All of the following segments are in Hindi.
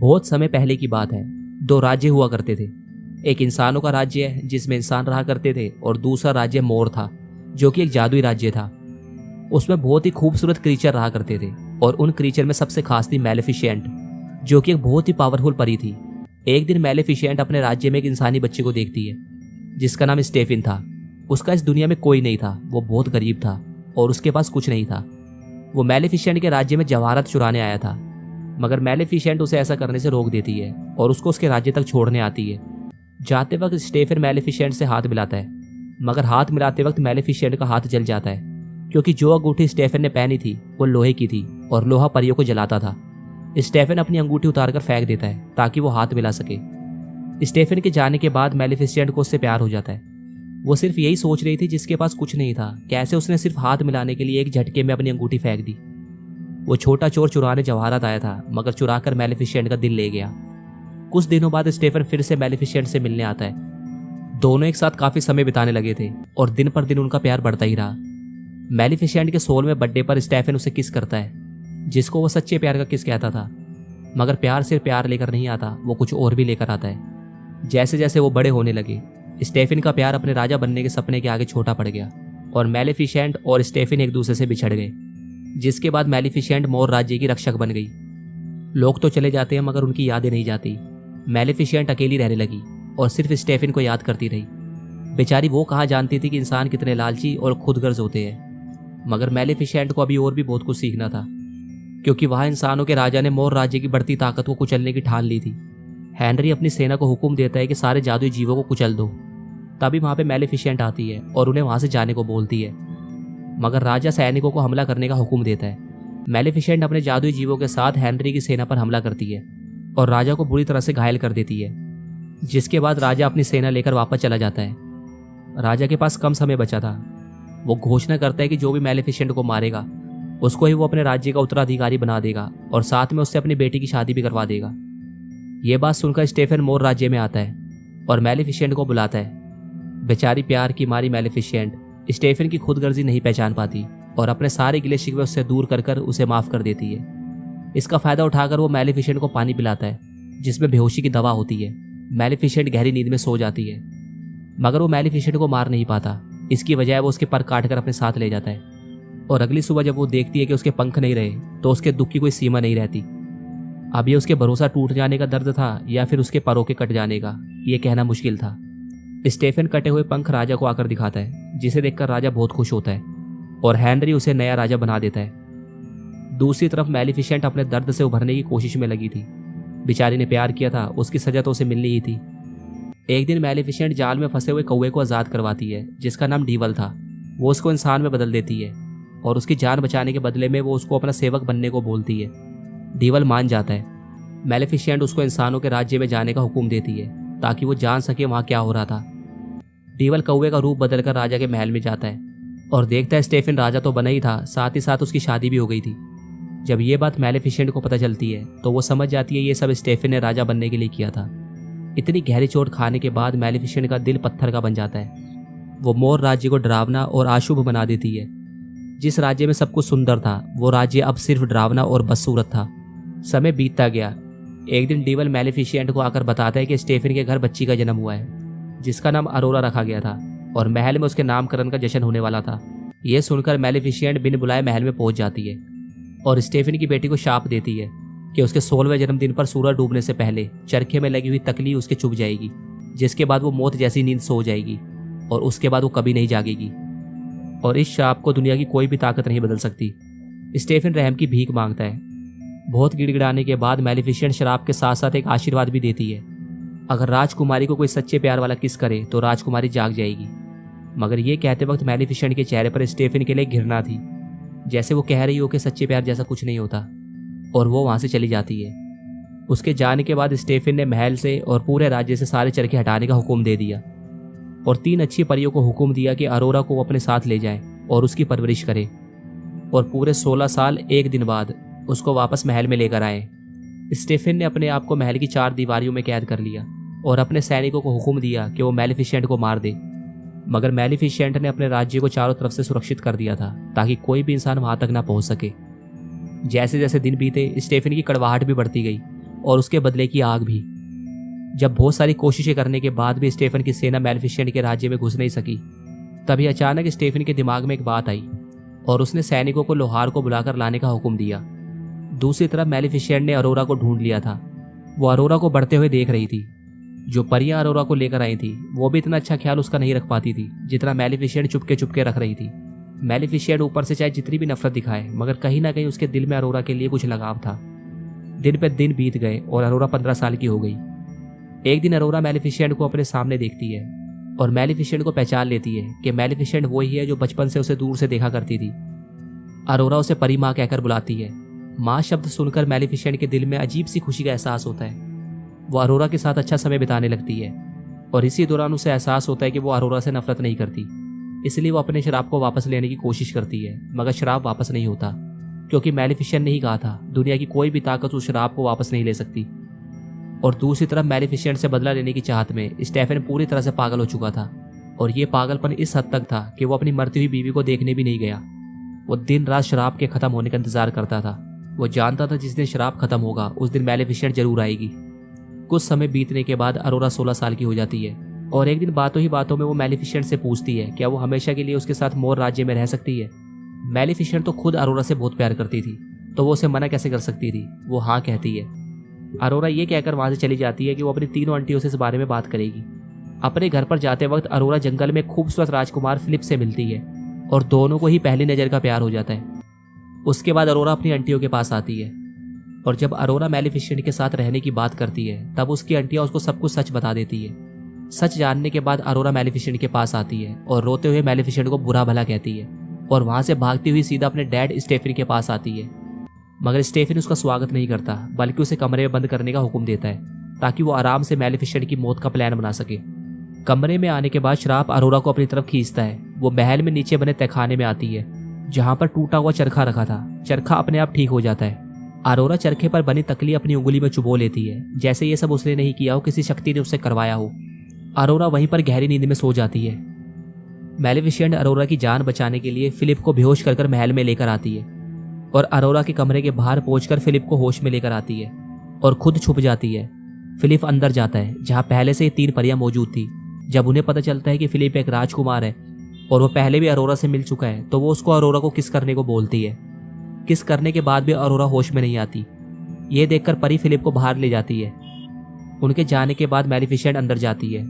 बहुत समय पहले की बात है। दो राज्य हुआ करते थे। एक इंसानों का राज्य है जिसमें इंसान रहा करते थे, और दूसरा राज्य मोर था जो कि एक जादुई राज्य था। उसमें बहुत ही खूबसूरत क्रीचर रहा करते थे, और उन क्रीचर में सबसे खास थी मैलेफिसेंट, जो कि एक बहुत ही पावरफुल परी थी। एक दिन मैलेफिसेंट अपने राज्य में एक इंसानी बच्चे को देखती है जिसका नाम स्टेफिन था। उसका इस दुनिया में कोई नहीं था, वो बहुत गरीब था और उसके पास कुछ नहीं था। वो मैलेफिसेंट के राज्य में जवाहरात चुराने आया था, मगर मैलेफिसेंट उसे ऐसा करने से रोक देती है और उसको उसके राज्य तक छोड़ने आती है। जाते वक्त स्टेफिन मैलेफिसेंट से हाथ मिलाता है, मगर हाथ मिलाते वक्त मैलेफिसेंट का हाथ जल जाता है, क्योंकि जो अंगूठी स्टेफिन ने पहनी थी वो लोहे की थी और लोहा परियों को जलाता था। स्टेफिन अपनी अंगूठी उतारकर फेंक देता है ताकि वो हाथ मिला सके। स्टेफिन के जाने के बाद मैलेफिसेंट को उससे प्यार हो जाता है। वो सिर्फ यही सोच रही थी जिसके पास कुछ नहीं था, कैसे उसने सिर्फ हाथ मिलाने के लिए एक झटके में अपनी अंगूठी फेंक दी। वो छोटा चोर चुराने जवाहरात आया था, मगर चुराकर मैलेफिसेंट का दिल ले गया। कुछ दिनों बाद स्टेफन फिर से मैलेफिसेंट से मिलने आता है। दोनों एक साथ काफी समय बिताने लगे थे और दिन पर दिन उनका प्यार बढ़ता ही रहा। मैलेफिसेंट के 16वें बर्थडे पर स्टेफन उसे किस करता है, जिसको वो सच्चे प्यार का किस कहता था। मगर प्यार सिर्फ प्यार लेकर नहीं आता, वो कुछ और भी लेकर आता है। जैसे जैसे वो बड़े होने लगे, स्टेफिन का प्यार अपने राजा बनने के सपने के आगे छोटा पड़ गया और मैलेफिसेंट और स्टेफिन एक दूसरे से बिछड़ गए। जिसके बाद मैलेफिसेंट मोर राज्य की रक्षक बन गई। लोग तो चले जाते हैं मगर उनकी यादें नहीं जाती। मैलेफिसेंट अकेली रहने लगी और सिर्फ स्टेफिन को याद करती रही। बेचारी वो कहाँ जानती थी कि इंसान कितने लालची और खुदगर्ज होते हैं। मगर मैलेफिसेंट को अभी और भी बहुत कुछ सीखना था, क्योंकि वहाँ इंसानों के राजा ने मोर राज्य की बढ़ती ताकत को कुचलने की ठान ली थी। हेनरी अपनी सेना को हुक्म देता है कि सारे जादुई जीवों को कुचल दो। तभी वहाँ पे मैलेफिसेंट आती है और उन्हें वहाँ से जाने को बोलती है, मगर राजा सैनिकों को हमला करने का हुक्म देता है। मैलेफिसेंट अपने जादुई जीवों के साथ हेनरी की सेना पर हमला करती है और राजा को बुरी तरह से घायल कर देती है। जिसके बाद राजा अपनी सेना लेकर वापस चला जाता है। राजा के पास कम समय बचा था। वो घोषणा करता है कि जो भी मैलेफिसेंट को मारेगा उसको ही वो अपने राज्य का उत्तराधिकारी बना देगा और साथ में उससे अपनी बेटी की शादी भी करवा देगा। ये बात सुनकर स्टेफन मोर राज्य में आता है और मैलेफिसेंट को बुलाता है। बेचारी प्यार की मारी मैलेफिसेंट स्टेफन की खुदगर्जी नहीं पहचान पाती और अपने सारे गिले शिकवे उससे दूर कर कर उसे माफ कर देती है। इसका फायदा उठाकर वो मैलेफिसेंट को पानी पिलाता है, जिसमें बेहोशी की दवा होती है। मैलेफिसेंट गहरी नींद में सो जाती है, मगर वो मैलेफिसेंट को मार नहीं पाता। इसकी वजह वो उसके पर काटकर अपने साथ ले जाता है। और अगली सुबह जब वो देखती है कि उसके पंख नहीं रहे, तो उसके दुख की कोई सीमा नहीं रहती। अब ये उसके भरोसा टूट जाने का दर्द था या फिर उसके परों के कट जाने का, ये कहना मुश्किल था। स्टेफन कटे हुए पंख राजा को आकर दिखाता है, जिसे देखकर राजा बहुत खुश होता है और हेनरी उसे नया राजा बना देता है। दूसरी तरफ मैलेफिसेंट अपने दर्द से उभरने की कोशिश में लगी थी। बेचारी ने प्यार किया था, उसकी सजा तो उसे मिलनी ही थी। एक दिन मैलेफिसेंट जाल में फंसे हुए कौवे को आज़ाद करवाती है, जिसका नाम डीवल था। वो उसको इंसान में बदल देती है और उसकी जान बचाने के बदले में वो उसको अपना सेवक बनने को बोलती है। डीवल मान जाता है। मैलेफिसेंट उसको इंसानों के राज्य में जाने का हुक्म देती है ताकि वो जान सके वहाँ क्या हो रहा था। डीवल कौवे का रूप बदलकर राजा के महल में जाता है और देखता है स्टेफन राजा तो बना ही था, साथ ही साथ उसकी शादी भी हो गई थी। जब ये बात मैलेफिसेंट को पता चलती है तो वो समझ जाती है ये सब स्टेफन ने राजा बनने के लिए किया था। इतनी गहरी चोट खाने के बाद मैलेफिसेंट का दिल पत्थर का बन जाता है। वो मोर राज्य को डरावना और अशुभ बना देती है। जिस राज्य में सब कुछ सुंदर था, वो राज्य अब सिर्फ डरावना और बदसूरत था। समय बीतता गया। एक दिन डीवल मैलेफिसेंट को आकर बताता है कि स्टेफन के घर बच्ची का जन्म हुआ है, जिसका नाम अरोरा रखा गया था और महल में उसके नामकरण का जश्न होने वाला था। यह सुनकर मैलेफिसेंट बिन बुलाए महल में पहुंच जाती है और स्टेफन की बेटी को शाप देती है कि उसके 16वें जन्मदिन पर सूरज डूबने से पहले चरखे में लगी हुई तकली उसके चुभ जाएगी, जिसके बाद वो मौत जैसी नींद सो जाएगी और उसके बाद वो कभी नहीं जागेगी। और इस शाप को दुनिया की कोई भी ताकत नहीं बदल सकती। स्टेफन रहम की भीख मांगता है। बहुत गिड़गिड़ाने के बाद मैलेफिसेंट शराब के साथ साथ एक आशीर्वाद भी देती है। अगर राजकुमारी को कोई सच्चे प्यार वाला किस करे तो राजकुमारी जाग जाएगी। मगर ये कहते वक्त मैलेफिसेंट के चेहरे पर स्टेफन के लिए घृणा थी, जैसे वो कह रही हो कि सच्चे प्यार जैसा कुछ नहीं होता, और वो वहाँ से चली जाती है। उसके जाने के बाद स्टेफन ने महल से और पूरे राज्य से सारे चरखे हटाने का हुक्म दे दिया और 3 अच्छी परियों को हुक्म दिया कि अरोरा को अपने साथ ले जाएं और उसकी परवरिश करें, और पूरे 16 साल 1 दिन बाद उसको वापस महल में लेकर आए। स्टेफन ने अपने आप को महल की 4 दीवारियों में कैद कर लिया और अपने सैनिकों को हुक्म दिया कि वो मैलेफिसेंट को मार दे। मगर मैलेफिसेंट ने अपने राज्य को चारों तरफ से सुरक्षित कर दिया था ताकि कोई भी इंसान वहां तक ना पहुंच सके। जैसे जैसे दिन बीते, स्टेफन की कड़वाहट भी बढ़ती गई और उसके बदले की आग भी। जब बहुत सारी कोशिशें करने के बाद भी स्टेफन की सेना मैलेफिसेंट के राज्य में घुस नहीं सकी, तभी अचानक स्टेफन के दिमाग में एक बात आई और उसने सैनिकों को लोहार को बुलाकर लाने का हुक्म दिया। दूसरी तरफ मैलेफिसेंट ने अरोरा को ढूंढ लिया था। वो अरोरा को बढ़ते हुए देख रही थी। जो परियां अरोरा को लेकर आई थी वो भी इतना अच्छा ख्याल उसका नहीं रख पाती थी जितना मैलेफिसेंट चुपके चुपके रख रही थी। मैलेफिसेंट ऊपर से चाहे जितनी भी नफरत दिखाए, मगर कहीं ना कहीं उसके दिल में अरोरा के लिए कुछ लगाव था। दिन पे दिन बीत गए और अरोरा 15 साल की हो गई। एक दिन अरोरा मैलेफिसेंट को अपने सामने देखती है और मैलेफिसेंट को पहचान लेती है कि मैलेफिसेंट वही है जो बचपन से उसे दूर से देखा करती थी। अरोरा उसे परी माँ कहकर बुलाती है। माँ शब्द सुनकर मैलेफिसेंट के दिल में अजीब सी खुशी का एहसास होता है। वो अरोरा के साथ अच्छा समय बिताने लगती है और इसी दौरान उसे एहसास होता है कि वो अरोरा से नफरत नहीं करती। इसलिए वो अपने शराब को वापस लेने की कोशिश करती है, मगर शराब वापस नहीं होता, क्योंकि मैलेफिसेंट ने ही कहा था दुनिया की कोई भी ताकत उस शराब को वापस नहीं ले सकती। और दूसरी तरफ मैलेफिसेंट से बदला लेने की चाहत में स्टेफन पूरी तरह से पागल हो चुका था। और ये पागलपन इस हद तक था कि वो अपनी मरती हुई बीवी को देखने भी नहीं गया। वो दिन रात शराब के खत्म होने का इंतजार करता था। वो जानता था जिस दिन शराब खत्म होगा उस दिन मैलेफिसेंट जरूर आएगी। कुछ समय बीतने के बाद अरोरा 16 साल की हो जाती है और एक दिन बातों ही बातों में वो मैलेफिसेंट से पूछती है क्या वो हमेशा के लिए उसके साथ मोर राज्य में रह सकती है। मैलेफिसेंट तो खुद अरोरा से बहुत प्यार करती थी, तो वो उसे मना कैसे कर सकती थी। वो हाँ कहती है। अरोरा ये कहकर वहां से चली जाती है कि वो अपनी तीनों आंटियों से इस बारे में बात करेगी। अपने घर पर जाते वक्त अरोरा जंगल में खूबसूरत राजकुमार फिलिप से मिलती है और दोनों को ही पहली नजर का प्यार हो जाता है। उसके बाद अरोरा अपनी आंटियों के पास आती है और जब अरोरा मैलेफिसेंट के साथ रहने की बात करती है तब उसकी आंटियां उसको सब कुछ सच बता देती है। सच जानने के बाद अरोरा मैलेफिसेंट के पास आती है और रोते हुए मैलेफिसेंट को बुरा भला कहती है और वहां से भागती हुई सीधा अपने डैड स्टेफन के पास आती है। मगर स्टेफन उसका स्वागत नहीं करता, बल्कि उसे कमरे में बंद करने का हुक्म देता है ताकि वो आराम से मैलेफिसेंट की मौत का प्लान बना सके। कमरे में आने के बाद श्राप अरोरा को अपनी तरफ खींचता है। वो महल में नीचे बने तहखाने में आती है जहां पर टूटा हुआ चरखा रखा था। चरखा अपने आप ठीक हो जाता है। अरोरा चरखे पर बनी तकली अपनी उंगली में चुबो लेती है, जैसे ये सब उसने नहीं किया हो, किसी शक्ति ने उससे करवाया हो। अरोरा वहीं पर गहरी नींद में सो जाती है। मैलेफिसेंट अरोरा की जान बचाने के लिए फिलिप को बेहोश कर महल में लेकर आती है और अरोरा के कमरे के बाहर पहुंचकर फिलिप को होश में लेकर आती है और खुद छुप जाती है। फिलिप अंदर जाता है जहां पहले से ही 3 परियां मौजूद थी। जब उन्हें पता चलता है कि फिलिप एक राजकुमार है और वो पहले भी अरोरा से मिल चुका है, तो वो उसको अरोरा को किस करने को बोलती है। किस करने के बाद भी अरोरा होश में नहीं आती। ये देखकर परी फिलिप को बाहर ले जाती है। उनके जाने के बाद मैलेफिसेंट अंदर जाती है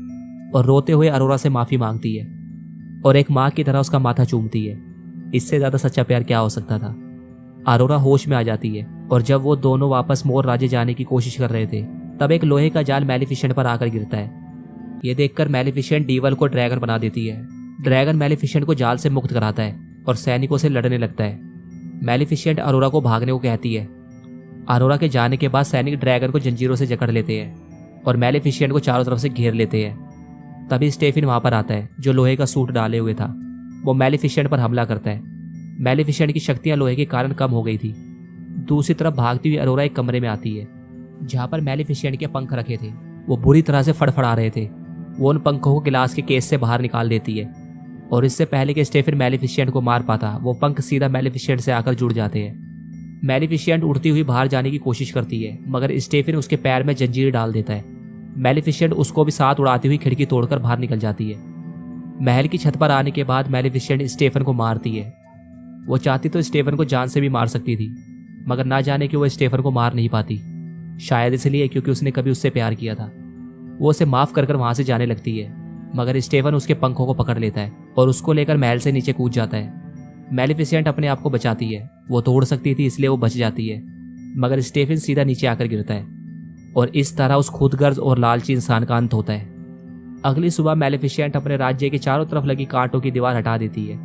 और रोते हुए अरोरा से माफी मांगती है और एक माँ की तरह उसका माथा चूमती है। इससे ज्यादा सच्चा प्यार क्या हो सकता था। अरोरा होश में आ जाती है और जब वो दोनों वापस मोर राज्य जाने की कोशिश कर रहे थे तब एक लोहे का जाल मैलेफिसेंट पर आकर गिरता है। ये देखकर मैलेफिसेंट डीवल को ड्रैगन बना देती है। ड्रैगन मैलेफिसेंट को जाल से मुक्त कराता है और सैनिकों से लड़ने लगता है। मैलेफिसेंट अरोरा को भागने को कहती है। अरोरा के जाने के बाद सैनिक ड्रैगन को जंजीरों से जकड़ लेते हैं और मैलेफिसेंट को चारों तरफ से घेर लेते हैं। तभी स्टेफन वहां पर आता है जो लोहे का सूट डाले हुए था। वो मैलेफिसेंट पर हमला करता है। मैलेफिसेंट की शक्तियां लोहे के कारण कम हो गई थी। दूसरी तरफ भागती हुई अरोरा एक कमरे में आती है जहां पर मैलेफिसेंट के पंख रखे थे। वो बुरी तरह से फड़फड़ा रहे थे। वो उन पंखों को गिलास के केस से बाहर निकाल देती है और इससे पहले कि स्टेफन मैलेफिसेंट को मार पाता, वो पंख सीधा मैलेफिसेंट से आकर जुड़ जाते हैं। मैलेफिसेंट उड़ती हुई बाहर जाने की कोशिश करती है, मगर स्टेफन उसके पैर में जंजीर डाल देता है। मैलेफिसेंट उसको भी साथ उड़ाती हुई खिड़की तोड़कर बाहर निकल जाती है। महल की छत पर आने के बाद मैलेफिसेंट स्टेफन को मारती है। वो चाहती तो स्टेफन को जान से भी मार सकती थी, मगर ना जाने कि वो स्टेफन को मार नहीं पाती। शायद इसलिए क्योंकि उसने कभी उससे प्यार किया था। वो उसे माफ कर वहां से जाने लगती है, मगर स्टेफन उसके पंखों को पकड़ लेता है और उसको लेकर महल से नीचे कूद जाता है। मैलेफिसेंट अपने आप को बचाती है। वो तोड़ सकती थी इसलिए वो बच जाती है, मगर स्टेफन सीधा नीचे आकर गिरता है और इस तरह उस खुदगर्ज और लालची इंसान का अंत होता है। अगली सुबह मैलेफिसेंट अपने राज्य के चारों तरफ लगी कांटों की दीवार हटा देती है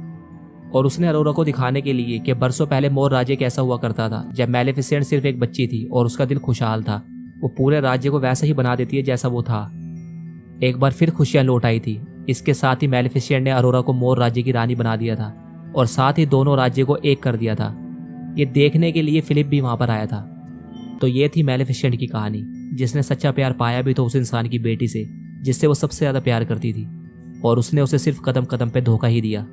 और उसने अरोरा को दिखाने के लिए कि बरसों पहले मोर राज्य कैसा हुआ करता था जब मैलेफिसेंट सिर्फ एक बच्ची थी और उसका दिल खुशहाल था। वो पूरे राज्य को वैसा ही बना देती है जैसा वो था। एक बार फिर खुशियां लौट आई थी। इसके साथ ही मैलेफिसेंट ने अरोरा को मोर राज्य की रानी बना दिया था और साथ ही दोनों राज्य को एक कर दिया था। ये देखने के लिए फिलिप भी वहां पर आया था। तो ये थी मैलेफिसेंट की कहानी, जिसने सच्चा प्यार पाया भी तो उस इंसान की बेटी से जिससे वो सबसे ज्यादा प्यार करती थी, और उसने उसे सिर्फ कदम कदम पे धोखा ही दिया।